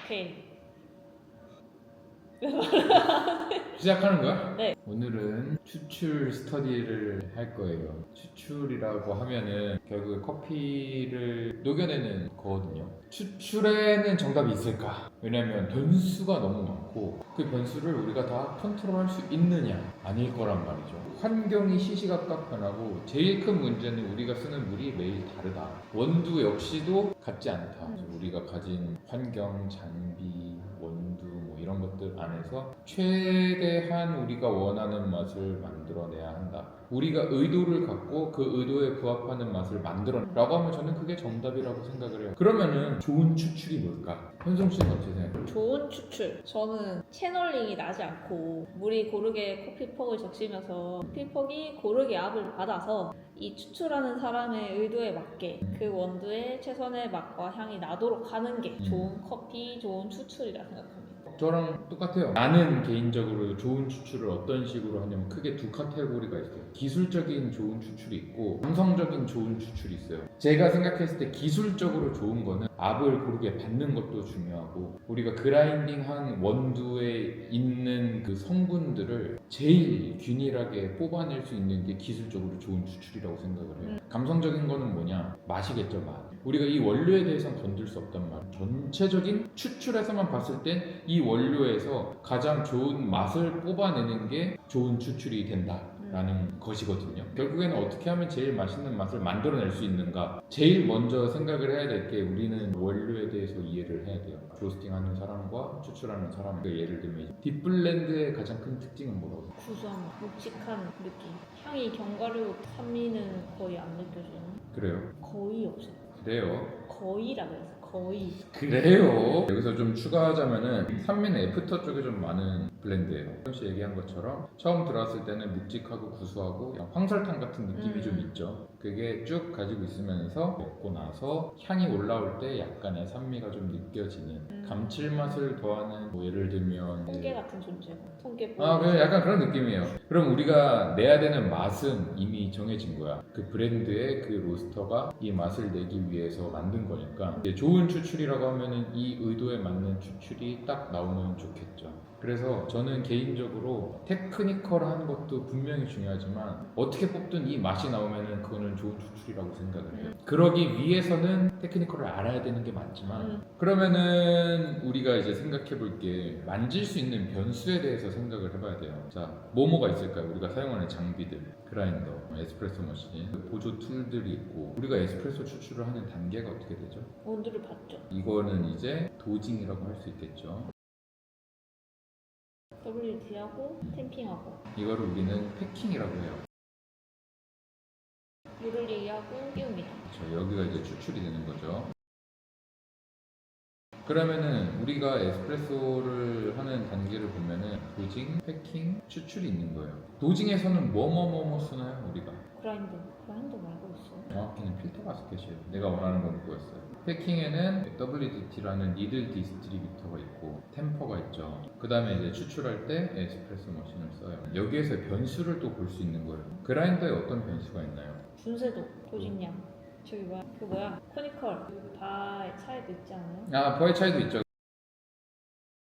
오케이. 시작하는 거야? 네. 오늘은 추출 스터디를 할 거예요. 추출이라고 하면은 결국 커피를 녹여내는 거거든요. 추출에는 정답이 있을까? 왜냐면 변수가 너무 많고 그 변수를 우리가 다 컨트롤할 수 있느냐? 아닐 거란 말이죠. 환경이 시시각각 변하고 제일 큰 문제는 우리가 쓰는 물이 매일 다르다. 원두 역시도 같지 않다. 우리가 가진 환경, 장비, 원두 뭐 이런 것들 안에서 최대한 우리가 원하는 맛을 만들어내야 한다. 우리가 의도를 갖고 그 의도에 부합하는 맛을 만들어라고 하면 저는 그게 정답이라고 생각을 해요. 그러면은 좋은 추출이 뭘까? 현송 씨는 어떻게 생각해요? 좋은 추출. 저는 채널링이 나지 않고 물이 고르게 커피퍽을 적시면서 커피퍽이 고르게 압을 받아서 이 추출하는 사람의 의도에 맞게 그 원두의 최선의 맛과 향이 나도록 하는 게 좋은 커피, 좋은 추출이라 생각합니다. 저랑 똑같아요. 나는 개인적으로 좋은 추출을 어떤 식으로 하냐면 크게 두 카테고리가 있어요. 기술적인 좋은 추출이 있고 감성적인 좋은 추출이 있어요. 제가 생각했을 때 기술적으로 좋은 거는 압을 고르게 받는 것도 중요하고 우리가 그라인딩한 원두에 있는 그 성분들을 제일 균일하게 뽑아낼 수 있는 게 기술적으로 좋은 추출이라고 생각을 해요. 감성적인 거는 뭐냐? 맛이겠죠, 맛. 우리가 이 원료에 대해서는 건들 수 없단 말이에요. 전체적인 추출에서만 봤을 땐 이 원료에서 가장 좋은 맛을 뽑아내는 게 좋은 추출이 된다라는 것이거든요. 결국에는 어떻게 하면 제일 맛있는 맛을 만들어낼 수 있는가? 제일 먼저 생각을 해야 될 게 우리는 원료에 대해서 이해를 해야 돼요. 로스팅하는 사람과 추출하는 사람. 예를 들면 딥블렌드의 가장 큰 특징은 뭐라고 생각해요? 구수한, 묵직한 느낌. 향이 견과류 산미는 거의 안 느껴지는. 그래요? 거의 없어요. 그래요? 거의라 그랬어. 거의. 그래요. 여기서 좀 추가하자면은 산미는 애프터 쪽에 좀 많은 블렌드예요. 혹시 얘기한 것처럼 처음 들어왔을 때는 묵직하고 구수하고 황설탕 같은 느낌이 좀 있죠. 그게 쭉 가지고 있으면서 먹고 나서 향이 올라올 때 약간의 산미가 좀 느껴지는 감칠맛을 더하는 뭐 예를 들면 통깨 같은 존재. 통깨 그냥 약간 그런 느낌이에요. 그럼 우리가 내야 되는 맛은 이미 정해진 거야. 그 브랜드의 그 로스터가 이 맛을 내기 위해서 만든 거니까 이제 좋은 추출이라고 하면은 이 의도에 맞는 추출이 딱 나오면 좋겠죠. 그래서 저는 개인적으로 테크니컬한 것도 분명히 중요하지만 어떻게 뽑든 이 맛이 나오면은 그거는 좋은 추출이라고 생각을 해요. 그러기 위해서는 테크니컬을 알아야 되는 게 맞지만 그러면은 우리가 이제 생각해 볼 게 만질 수 있는 변수에 대해서 생각을 해봐야 돼요. 자, 뭐가 있을까요? 우리가 사용하는 장비들, 그라인더, 에스프레소 머신, 보조 툴들이 있고 우리가 에스프레소 추출을 하는 단계가 어떻게 되죠? 원두를 받죠. 이거는 이제 도징이라고 할 수 있겠죠. WD하고 템핑하고 이거를 우리는 패킹이라고 해요. 물을 얘기하고 띄웁니다. 그렇죠. 여기가 이제 추출이 되는 거죠. 그러면은 우리가 에스프레소를 하는 단계를 보면은 도징, 패킹, 추출이 있는 거예요. 도징에서는 뭐뭐 쓰나요? 우리가 그라인더 말고 있어요. 정확히는 필터 바스켓이에요. 내가 원하는 건 그거였어요. 패킹에는 WDT라는 니들 디스트리뷰터가 있고 템퍼가 있죠. 그 다음에 이제 추출할 때 에스프레소 머신을 써요. 여기에서 변수를 또 볼 수 있는 거예요. 그라인더에 어떤 변수가 있나요? 분쇄도, 도식량. 저기 뭐야? 그 뭐야? 코니컬. 다 차이도 있지 않아요? 버의 차이도 있죠.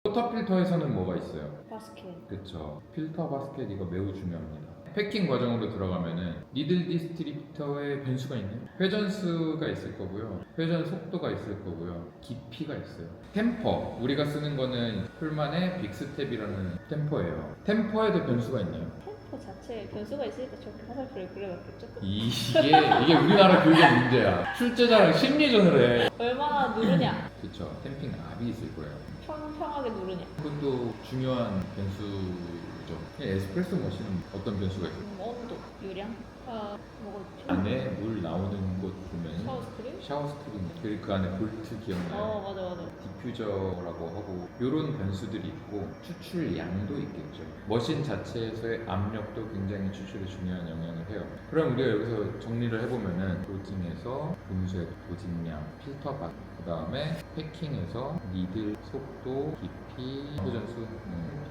워터 필터에서는 뭐가 있어요? 바스켓. 그쵸. 필터 바스켓 이거 매우 중요합니다. 패킹 과정으로 들어가면은 니들 디스트리뷰터에 변수가 있네요. 회전수가 있을 거고요. 회전 속도가 있을 거고요. 깊이가 있어요. 템퍼. 우리가 쓰는 거는 쿨만의 빅스텝이라는 템퍼예요. 템퍼에도 변수가 있나요? 템퍼 자체에 변수가 있으니까 저렇게 화살표를 그려놨겠죠? 이게 우리나라 교육의 문제야. 출제자랑 심리전을 해. 얼마나 누르냐? 그쵸. 템핑 압이 있을 거예요. 평평하게 누르냐? 그것도 중요한 변수죠. 에스프레소 머신은 어떤 변수가 있어요? 온도, 유량, 뭐가 있죠? 안에 물 나오는 곳 보면 샤워 스크린? 샤워 스크린 그리고 그 안에 볼트 기억나요? 맞아. 디퓨저라고 하고 이런 변수들이 있고 추출 양도 있겠죠. 머신 자체에서의 압력도 굉장히 추출에 중요한 영향을 해요. 그럼 우리가 여기서 정리를 해보면은 도징에서 분쇄, 도징량, 필터 박, 그 다음에 패킹에서 니들, 속도, 깊이, 회전수,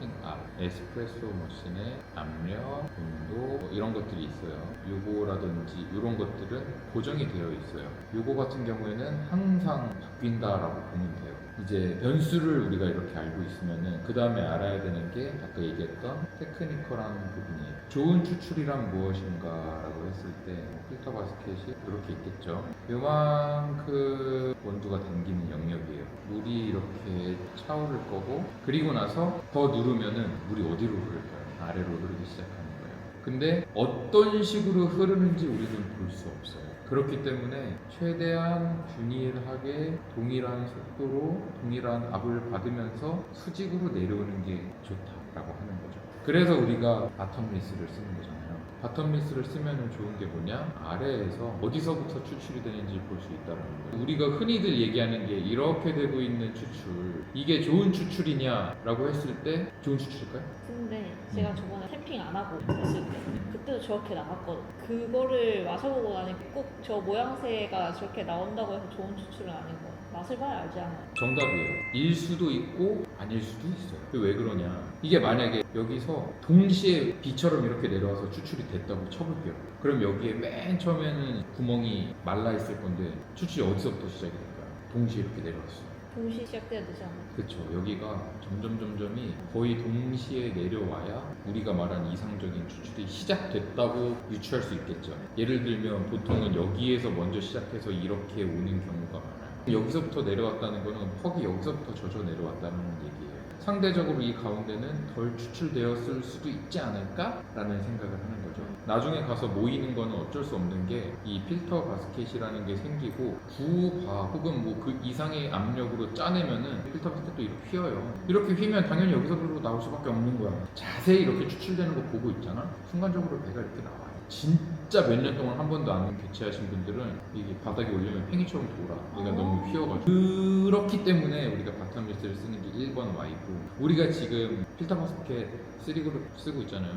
핑 압, 에스프레소 머신의 압력, 온도 뭐 이런 것들이 있어요. 요거라든지 이런 것들은 고정이 되어 있어요. 요거 같은 경우에는 항상 바뀐다라고 보면 돼요. 이제 변수를 우리가 이렇게 알고 있으면은 그 다음에 알아야 되는 게 아까 얘기했던 테크니컬한 부분이에요. 좋은 추출이란 무엇인가라고 했을 때 필터 바스켓이 이렇게 있겠죠. 요만큼 원두가 담기는 영역이에요. 물이 이렇게 차오를 거고 그리고 나서 더 누르면은 물이 어디로 흐를까요? 아래로 흐르기 시작하는 거예요. 근데 어떤 식으로 흐르는지 우리는 볼 수 없어요. 그렇기 때문에 최대한 균일하게 동일한 속도로 동일한 압을 받으면서 수직으로 내려오는 게 좋다라고 하는 거죠. 그래서 우리가 바텀리스를 쓰는 거잖아요. 바텀리스를 쓰면 좋은 게 뭐냐? 아래에서 어디서부터 추출이 되는지 볼 수 있다는 거예요. 우리가 흔히들 얘기하는 게 이렇게 되고 있는 추출, 이게 좋은 추출이냐라고 했을 때 좋은 추출일까요? 근데 제가 저번에 캠핑 안 하고 했을 때 그때도 저렇게 나왔거든. 그거를 마셔보고 나니 꼭 저 모양새가 저렇게 나온다고 해서 좋은 추출은 아닌 거. 맛을 봐야 알지 않아요? 정답이에요. 일 수도 있고 아닐 수도 있어요. 왜 그러냐? 이게 만약에 여기서 동시에 비처럼 이렇게 내려와서 추출이 됐다고 쳐볼게요. 그럼 여기에 맨 처음에는 구멍이 말라 있을 건데 추출이 어디서부터 시작이 될까요? 동시에 이렇게 내려왔어요. 동시에 시작돼야 되지 않아요? 그렇죠. 여기가 점점이 거의 동시에 내려와야 우리가 말한 이상적인 추출이 시작됐다고 유추할 수 있겠죠. 예를 들면 보통은 여기에서 먼저 시작해서 이렇게 오는 경우가 많아요. 여기서부터 내려왔다는 거는 퍽이 여기서부터 젖어 내려왔다는 얘기예요. 상대적으로 이 가운데는 덜 추출되었을 수도 있지 않을까라는 생각을 하는 거죠. 나중에 가서 모이는 거는 어쩔 수 없는 게 이 필터 바스켓이라는 게 생기고 구바 혹은 뭐 그 이상의 압력으로 짜내면은 필터 바스켓도 이렇게 휘어요. 이렇게 휘면 당연히 여기서부터 나올 수밖에 없는 거야. 자세히 이렇게 추출되는 거 보고 있잖아. 순간적으로 배가 이렇게 나와요. 진짜 몇 년 동안 한 번도 안 교체하신 분들은 이게 바닥에 올리면 팽이처럼 돌아. 얘가 너무 휘어가지고. 그렇기 때문에 우리가 바텀리스를 쓰는 게 1번 Y고, 우리가 지금 필터 바스켓 3그룹 쓰고 있잖아요.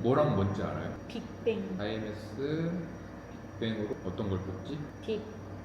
뭐랑 뭔지 알아요? 빅뱅, IMS 빅뱅으로 어떤 걸 뽑지? 딥,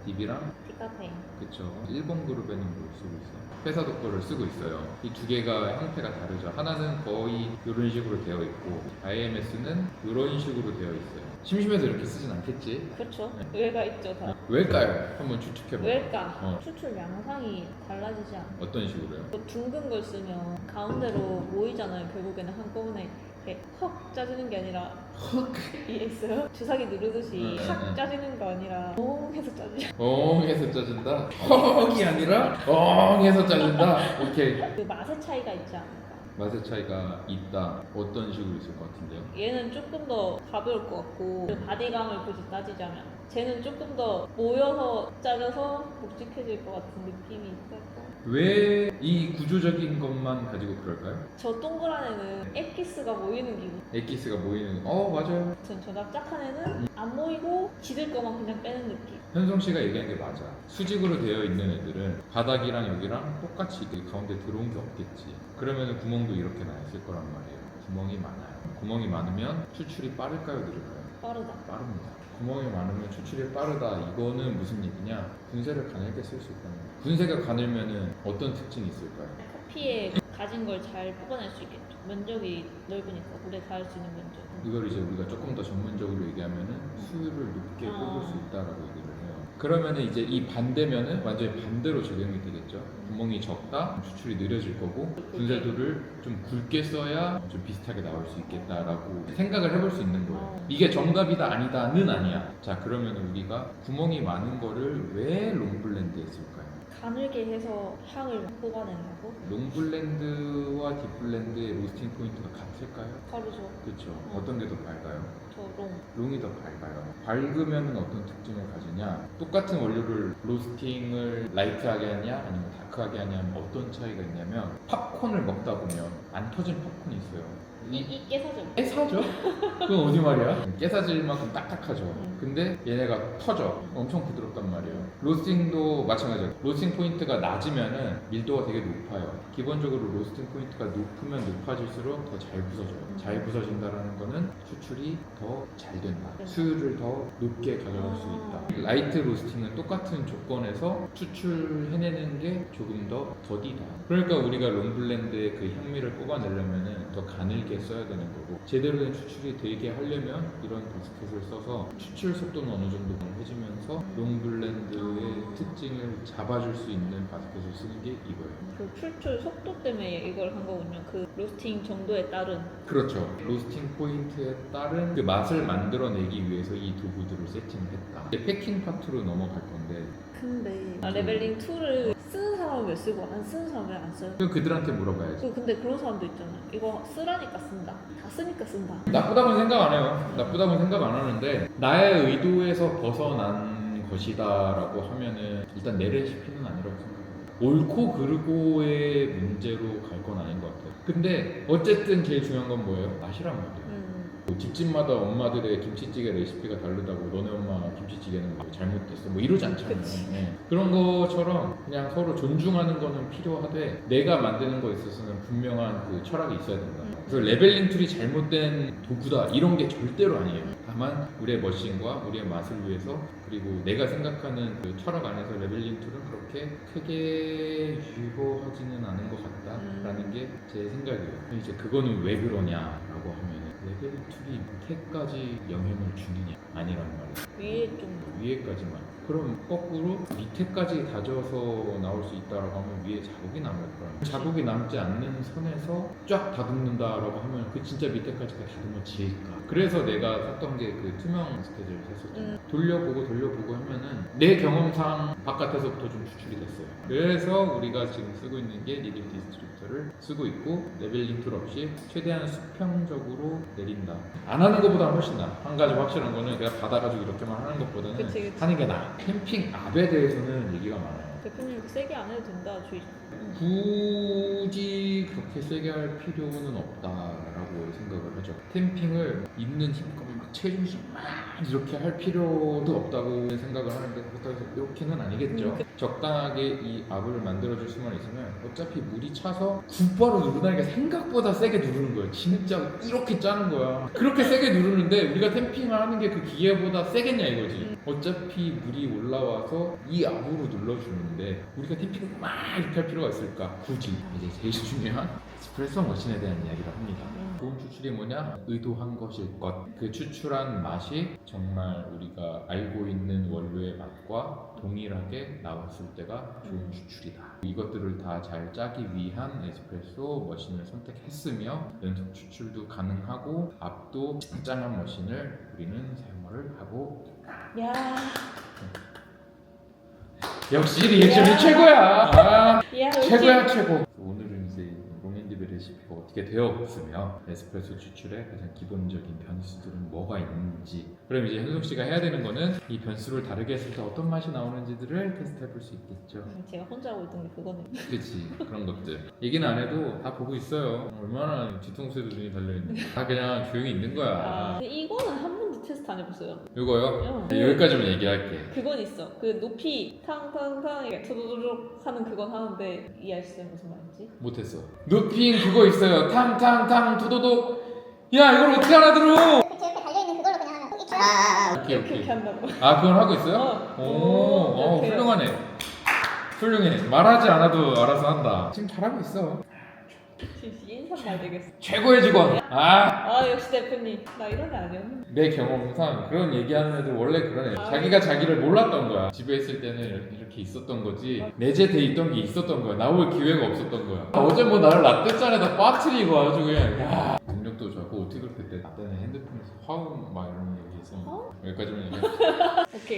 딥이랑 피카페인. 그쵸. 1번 그룹에는 뭘 쓰고 있어요? 회사도 거를 쓰고 있어요. 이 두 개가 형태가 다르죠. 하나는 거의 이런 식으로 되어 있고 IMS는 이런 식으로 되어 있어요. 심심해서 이렇게 쓰진 않겠지? 그렇죠. 네. 왜가 있죠 다. 왜일까요? 한번 추측해봐. 왜일까? 추출 양상이 달라지지 않아. 어떤 식으로요? 또 둥근 걸 쓰면 가운데로 모이잖아요. 결국에는 한꺼번에 이렇게 헉 짜지는 게 아니라 헉 이해했어요? 주사기 누르듯이 샥 짜지는 거 아니라 엉 해서 짜지. 엉해서 짜진다? 헉이 아니라 엉해서 짜진다? 오케이. 그 맛의 차이가 있지 않을까? 맛의 차이가 있다. 어떤 식으로 있을 것 같은데요? 얘는 조금 더 가벼울 것 같고 그 바디감을 굳이 따지자면 쟤는 조금 더 모여서 짜져서 묵직해질 것 같은 느낌이 있달까? 왜 이 구조적인 것만 가지고 그럴까요? 저 동그란 애는 엑기스가 모이는 기분. 엑기스가 모이는 맞아요. 저 납작한 애는 안 모이고 지들 거만 그냥 빼는 느낌. 현성 씨가 얘기한 게 맞아. 수직으로 되어 있는 애들은 바닥이랑 여기랑 똑같이 그 가운데 들어온 게 없겠지. 그러면 구멍도 이렇게 나 있을 거란 말이에요. 구멍이 많아요. 구멍이 많으면 추출이 빠를까요, 느릴까요? 빠르다. 빠릅니다. 구멍이 많으면 추출이 빠르다. 이거는 무슨 얘기냐? 분쇄를 가늘게 쓸 수 있다는 거예요. 분쇄가 가늘면은 어떤 특징이 있을까요? 커피에 가진 걸 잘 뽑아낼 수 있겠죠. 면적이 넓으니까 물에 닿을 수 있는 면적. 이걸 이제 우리가 조금 더 전문적으로 얘기하면은 수율을 높게 아. 뽑을 수 있다라고 얘기를 해요. 그러면은 이제 이 반대면은 완전히 반대로 적용이 되겠죠. 구멍이 적다, 추출이 느려질 거고 분쇄도를 좀 굵게 써야 좀 비슷하게 나올 수 있겠다라고 생각을 해볼 수 있는 거예요. 이게 정답이다 아니다는 아니야. 자, 그러면 우리가 구멍이 많은 거를 왜 롱블렌드에 쓸까요? 가늘게 해서 향을 뽑아내려고? 롱블렌드와 딥블렌드의 로스팅 포인트가 같을까요? 다르죠. 그렇죠. 어떤 게 더 밝아요? 저 롱. 롱이 더 밝아요. 밝으면 어떤 특징을 가지냐? 똑같은 원료를 로스팅을 라이트하게 하냐 아니면 다크하게 하냐 하면 어떤 차이가 있냐면 팝콘을 먹다 보면 안 터진 팝콘이 있어요. 이 깨사죠. 깨사죠? 그건 어디 말이야? 깨사질 만큼 딱딱하죠. 음. 근데 얘네가 터져. 엄청 부드럽단 말이에요. 로스팅도 마찬가지예요. 로스팅 포인트가 낮으면은 밀도가 되게 높아요. 기본적으로 로스팅 포인트가 높으면 높아질수록 더 잘 부서져요. 잘 부서진다는 거는 추출이 더 잘 된다. 수율을 더 높게 가져갈 수 있다. 라이트 로스팅은 똑같은 조건에서 추출해내는 게 조금 더 더디다. 그러니까 우리가 롱블렌드의 그 향미를 뽑아내려면은 더 가늘게 되게 써야 되는 거고 제대로 된 추출이 되게 하려면 이런 바스켓을 써서 추출 속도는 어느 정도 해주면서 롱블렌드의 특징을 잡아줄 수 있는 바스켓을 쓰는 게 이거예요. 그 출출 속도 때문에 이걸 한 거군요. 그 로스팅 정도에 따른. 그렇죠. 로스팅 포인트에 따른 그 맛을 만들어내기 위해서 이 도구들을 세팅했다. 이제 패킹 파트로 넘어갈 건데 근데 레벨링 2를 쓰는 사람은 왜 쓰고 안 쓰는 사람은 왜 안 써요? 그들한테 물어봐야지. 근데 그런 사람도 있잖아요. 이거 쓰라니까 쓴다. 다 쓰니까 쓴다. 나쁘다고는 생각 안 해요. 나쁘다고는 생각 안 하는데 나의 의도에서 벗어난 것이다라고 하면은 일단 내 레시피는 아니라고 생각해요. 옳고 그르고의 문제로 갈 건 아닌 것 같아요. 근데 어쨌든 제일 중요한 건 뭐예요? 맛이란 말이에요. 뭐 집집마다 엄마들의 김치찌개 레시피가 다르다고 너네 엄마 김치찌개는 뭐 잘못됐어 뭐 이러지 않잖아요. 네. 그런 것처럼 그냥 서로 존중하는 거는 필요하되 내가 만드는 거에 있어서는 분명한 그 철학이 있어야 된다. 그래서 레벨링 툴이 잘못된 도구다 이런 게 절대로 아니에요. 다만 우리의 머신과 우리의 맛을 위해서 그리고 내가 생각하는 그 철학 안에서 레벨링 툴은 그렇게 크게 유효하지는 않은 것 같다라는 게 제 생각이에요. 이제 그거는 왜 그러냐라고 하면 레벨링 툴이 밑에까지 영향을 주느냐 아니란 말이에요. 위에 좀 위에까지만. 그럼 거꾸로 밑에까지 다져서 나올 수 있다라고 하면 위에 자국이 남을 거야. 자국이 남지 않는 선에서 쫙 다듬는다라고 하면 그 진짜 밑에까지가 다듬어 지일까? 그래서 내가 샀던 게 그 투명 스케줄 샀었죠. 돌려보고 하면은 내 경험상 바깥에서부터 좀 추출이 됐어요. 그래서 우리가 지금 쓰고 있는 게 니딜 디스트리뷰터를 쓰고 있고 레벨링 툴 없이 최대한 수평적으로 내린다. 안 하는 것보다 훨씬 나아. 한 가지 확실한 거는 내가 받아가지고 이렇게만 하는 것보다는 그치. 하는 게 나아. 캠핑 압에 대해서는 얘기가 많아요. 대표님 세게 안 해도 된다 주의. 굳이 그렇게 세게 할 필요는 없다라고 생각을 하죠. 템핑을 있는 힘껏 막 체중심 막 이렇게 할 필요도 없다고 생각을 하는데 그렇다고 해서 이렇게는 아니겠죠. 적당하게 이 압을 만들어줄 수만 있으면 어차피 물이 차서 곧바로 누르다니까 생각보다 세게 누르는 거예요. 진짜 이렇게 짜는 거야. 그렇게 세게 누르는데 우리가 템핑을 하는 게 그 기계보다 세겠냐 이거지. 어차피 물이 올라와서 이 압으로 눌러주는데 우리가 템핑을 막 이렇게 할 필요가 있을까? 굳이. 이제 제일 중요한 에스프레소 머신에 대한 이야기를 합니다. 좋은 추출이 뭐냐? 의도한 것일 것. 그 추출한 맛이 정말 우리가 알고 있는 원료의 맛과 동일하게 나왔을 때가 좋은 추출이다. 이것들을 다 잘 짜기 위한 에스프레소 머신을 선택했으며 연속 추출도 가능하고 압도 짱짱한 머신을 우리는 사용을 하고 야. 역시 리액션이 야. 최고야. 아, 야, 최고야 최고. 오늘은 이제 롱앤디브 레시피가 어떻게 되었으며 에스프레소 추출의 가장 기본적인 변수들은 뭐가 있는지 그럼 이제 현숙 씨가 해야 되는 거는 이 변수를 다르게 했을 때 어떤 맛이 나오는지들을 테스트해 볼 수 있겠죠. 제가 혼자 하고 있던 게 그거네. 그렇지 그런 것들 얘기는 안 해도 다 보고 있어요. 얼마나 뒤통수에도 눈이 달려있는데 다 그냥 조용히 있는 거야. 아, 근데 이거는 한 번도 테스트 안 해봤어요. 이거요? 응. 여기까지만 얘기할게. 그건 있어. 그 높이 탕탕탕 이렇게 투두두둑 하는 그건 하는데 이해할 수 있는 무슨 말인지? 못했어. 높이인 그거 있어요. 탕탕탕 도도독. 야 이걸 어떻게 알아들어? 그 제 옆에 달려있는 그걸로 그냥 하면 오케이 그렇게 오케이. 한다고. 아 그건 하고 있어요? 오, 이렇게. 훌륭하네. 훌륭해. 말하지 않아도 알아서 한다. 지금 잘하고 있어. 인사말 되겠어. 최고의 직원. 아 역시 대표님. 나 이런 애 아니었는데. 내 경험상 그런 얘기하는 애들 원래 그런 애. 자기가 자기를 몰랐던 거야. 집에 있을 때는 이렇게 있었던 거지. 내재돼 있던 게 있었던 거야. 나올 기회가 없었던 거야. 어제 뭐 나를 라떼잔에다 빠뜨리고 아주 그냥 야. 능력도 좋고 어떻게 그렇게 내 때는 핸드폰에서 화음 막 이런 얘기해서 여기까지만 얘기해. 오케이.